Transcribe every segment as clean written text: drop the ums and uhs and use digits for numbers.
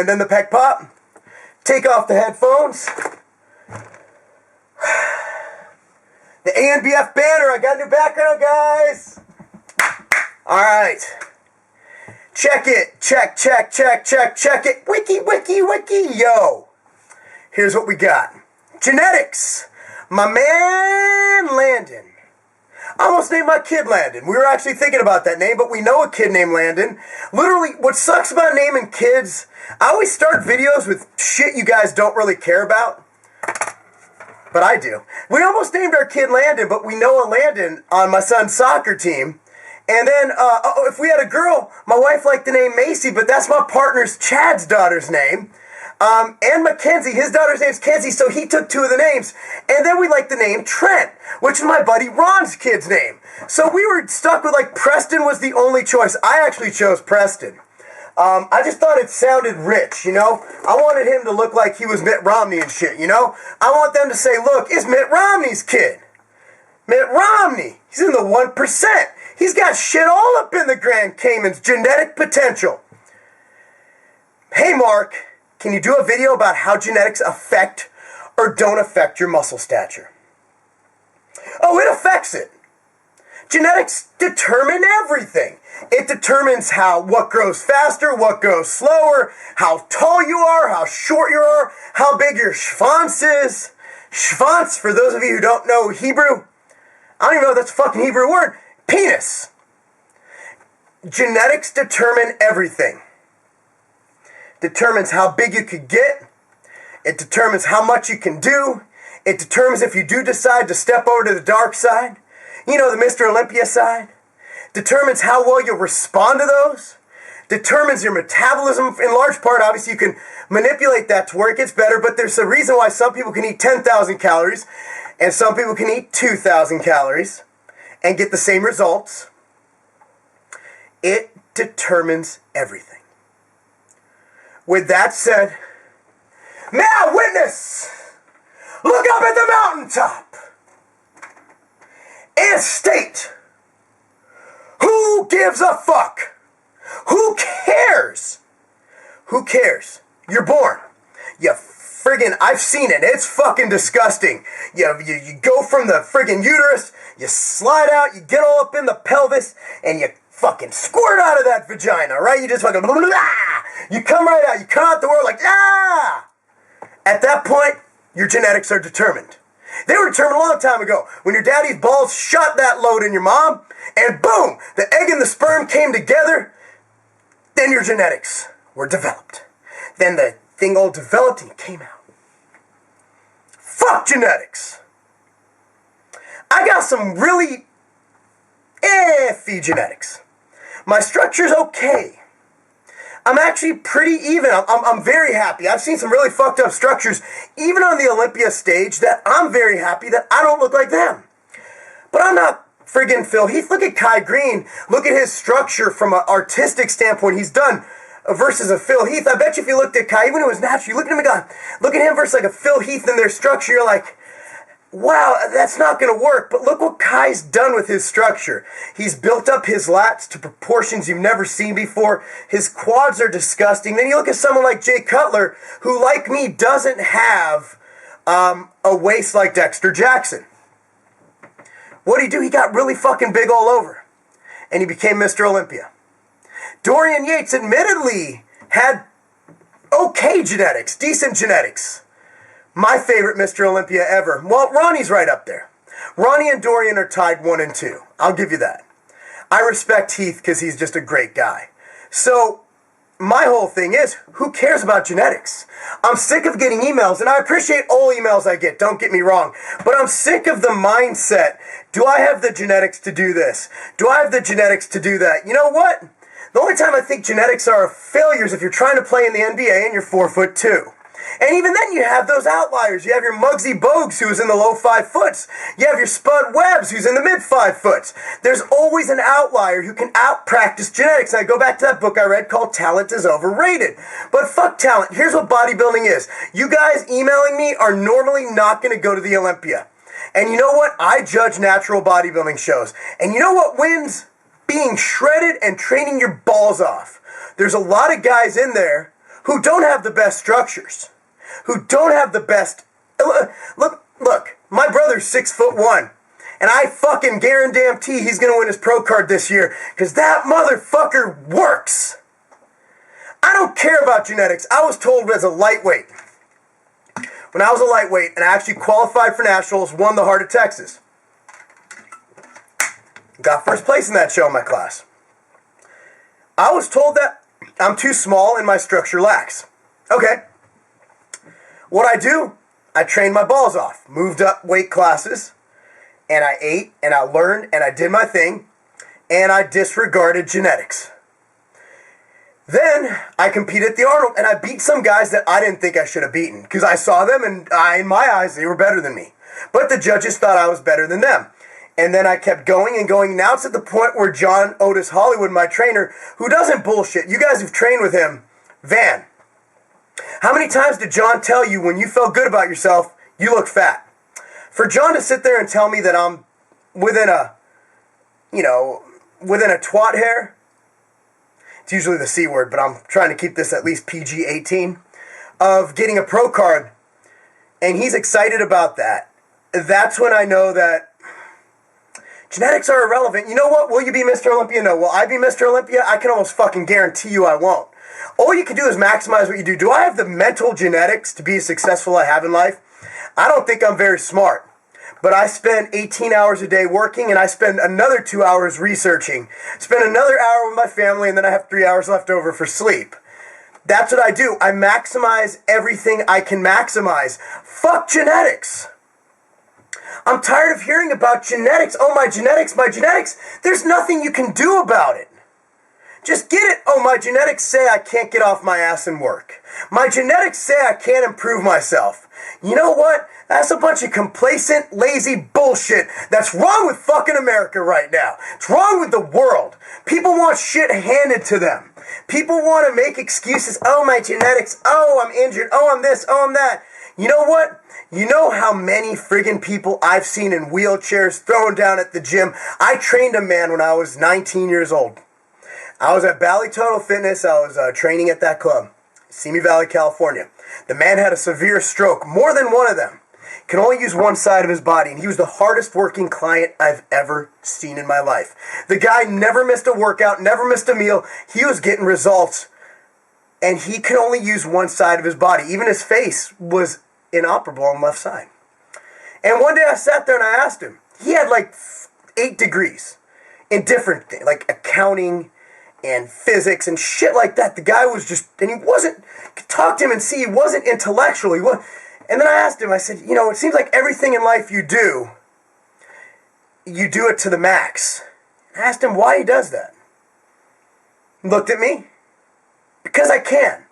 and then the pec pop. Take off the headphones. The ANBF banner. I got a new background, guys. All right. Check it. Check it. Wiki. Yo. Here's what we got. Genetics. My man Landon. I almost named my kid Landon. We were actually thinking about that name, but we know a kid named Landon. Literally, what sucks about naming kids, I always start videos with shit you guys don't really care about. But I do. We almost named our kid Landon, but we know a Landon on my son's soccer team. And then, if we had a girl, my wife liked the name Macy, but that's my partner's Chad's daughter's name. And Mackenzie, his daughter's name's Kenzie, so he took two of the names. And then we liked the name Trent, which is my buddy Ron's kid's name. So we were stuck with, like, Preston was the only choice. I actually chose Preston. I just thought it sounded rich, you know? I wanted him to look like he was Mitt Romney and shit, you know? I want them to say, look, it's Mitt Romney's kid. Mitt Romney. He's in the 1%. He's got shit all up in the Grand Cayman's genetic potential. Hey, Marc, can you do a video about how genetics affect or don't affect your muscle stature? Oh, it affects it. Genetics determine everything. It determines what grows faster, what grows slower, how tall you are, how short you are, how big your schwanz is. Schwanz, for those of you who don't know Hebrew, I don't even know if that's a fucking Hebrew word. Penis. Genetics determine everything. Determines how big you could get. It determines how much you can do. It determines if you do decide to step over to the dark side. You know, the Mr. Olympia side. Determines how well you'll respond to those. Determines your metabolism. In large part, obviously, you can manipulate that to where it gets better, but there's a reason why some people can eat 10,000 calories and some people can eat 2,000 calories and get the same results. It determines everything. With that said, may I witness, look up at the mountaintop and state, who gives a fuck? Who cares? Who cares? You're born. You friggin', I've seen it. It's fucking disgusting. You go from the friggin' uterus, you slide out, you get all up in the pelvis, and you fucking squirt out of that vagina, right? You just fucking, blah, blah, blah. You come right out. You come out the world like, ah! At that point, your genetics are determined. They were determined a long time ago when your daddy's balls shot that load in your mom, and boom, the egg and the sperm came together, then your genetics were developed. Then the thing all developed and came out. Fuck genetics. I got some really iffy genetics. My structure's okay. I'm actually pretty even. I'm very happy. I've seen some really fucked up structures, even on the Olympia stage, that I'm very happy that I don't look like them. But I'm not friggin' Phil Heath. Look at Kai Green. Look at his structure from an artistic standpoint he's done versus a Phil Heath. I bet you if you looked at Kai, even when it was natural, you look at him and go, look at him versus like a Phil Heath and their structure, you're like, wow, that's not going to work. But look what Kai's done with his structure. He's built up his lats to proportions you've never seen before. His quads are disgusting. Then you look at someone like Jay Cutler, who, like me, doesn't have a waist like Dexter Jackson. What did he do? He got really fucking big all over. And he became Mr. Olympia. Dorian Yates admittedly had okay genetics, decent genetics. My favorite Mr. Olympia ever. Well, Ronnie's right up there. Ronnie and Dorian are tied 1 and 2. I'll give you that. I respect Heath because he's just a great guy. So, my whole thing is, who cares about genetics? I'm sick of getting emails, and I appreciate all emails I get, don't get me wrong. But I'm sick of the mindset, do I have the genetics to do this? Do I have the genetics to do that? You know what? The only time I think genetics are a failure is if you're trying to play in the NBA and you're 4'2". And even then you have those outliers. You have your Muggsy Bogues who's in the low 5 foots. You have your Spud Webbs who's in the mid 5 foots. There's always an outlier who can out-practice genetics. And I go back to that book I read called Talent is Overrated. But fuck talent. Here's what bodybuilding is. You guys emailing me are normally not going to go to the Olympia. And you know what? I judge natural bodybuilding shows. And you know what wins? Being shredded and training your balls off. There's a lot of guys in there who don't have the best structures, who don't have the best... Look, my brother's 6'1", and I fucking guarantee he's going to win his pro card this year, because that motherfucker works. I don't care about genetics. I was told as a lightweight, when I was a lightweight, and I actually qualified for nationals, won the Heart of Texas. Got first place in that show in my class. I was told that I'm too small and my structure lacks. Okay. What I do, I trained my balls off, moved up weight classes, and I ate, and I learned, and I did my thing, and I disregarded genetics. Then I competed at the Arnold, and I beat some guys that I didn't think I should have beaten, because I saw them, and in my eyes, they were better than me. But the judges thought I was better than them. And then I kept going and going. Now it's at the point where John Otis Hollywood, my trainer, who doesn't bullshit, you guys who've trained with him, Van, how many times did John tell you when you felt good about yourself, you look fat? For John to sit there and tell me that I'm within a twat hair, it's usually the C word, but I'm trying to keep this at least PG-18, of getting a pro card, and he's excited about that. That's when I know that genetics are irrelevant. You know what? Will you be Mr. Olympia? No. Will I be Mr. Olympia? I can almost fucking guarantee you I won't. All you can do is maximize what you do. Do I have the mental genetics to be as successful as I have in life? I don't think I'm very smart. But I spend 18 hours a day working, and I spend another 2 hours researching. Spend another hour with my family, and then I have 3 hours left over for sleep. That's what I do. I maximize everything I can maximize. Fuck genetics. I'm tired of hearing about genetics. Oh, my genetics, my genetics. There's nothing you can do about it. Just get it. Oh, my genetics say I can't get off my ass and work. My genetics say I can't improve myself. You know what? That's a bunch of complacent, lazy bullshit that's wrong with fucking America right now. It's wrong with the world. People want shit handed to them. People want to make excuses. Oh, my genetics. Oh, I'm injured. Oh, I'm this. Oh, I'm that. You know what? You know how many friggin' people I've seen in wheelchairs thrown down at the gym? I trained a man when I was 19 years old. I was at Bally Total Fitness. I was training at that club, Simi Valley, California. The man had a severe stroke, more than one of them. Can only use one side of his body, and he was the hardest working client I've ever seen in my life. The guy never missed a workout, never missed a meal. He was getting results, and he could only use one side of his body. Even his face was inoperable on the left side. And one day I sat there and I asked him. He had like 8 degrees in different things, like accounting and physics and shit like that. The guy was just, and he wasn't, could talk to him and see he wasn't intellectual. And then I asked him, I said, you know, it seems like everything in life you do it to the max. I asked him why he does that. He looked at me. Because I can.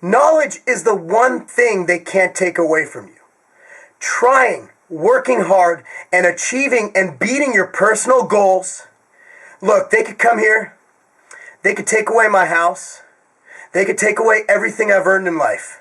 Knowledge is the one thing they can't take away from you. Trying, working hard, and achieving and beating your personal goals. Look, they could come here. They could take away my house. They could take away everything I've earned in life.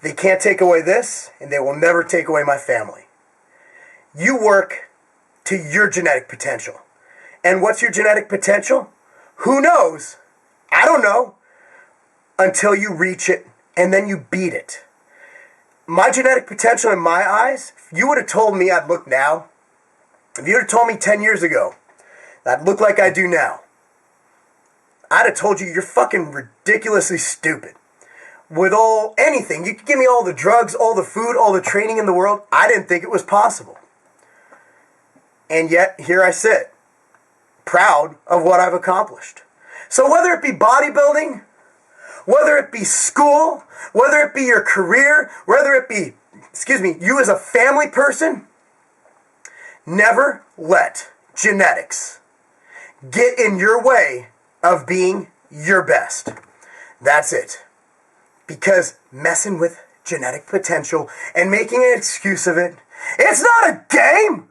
They can't take away this, and they will never take away my family. You work to your genetic potential. And what's your genetic potential? Who knows? I don't know. Until you reach it, and then you beat it. My genetic potential in my eyes, if you would have told me I'd look now, if you would have told me 10 years ago that I'd look like I do now, I'd have told you you're fucking ridiculously stupid. With anything, you could give me all the drugs, all the food, all the training in the world, I didn't think it was possible. And yet, here I sit, proud of what I've accomplished. So whether it be bodybuilding, whether it be school, whether it be your career, whether it be, you as a family person, never let genetics get in your way of being your best. That's it. Because messing with genetic potential and making an excuse of it, it's not a game!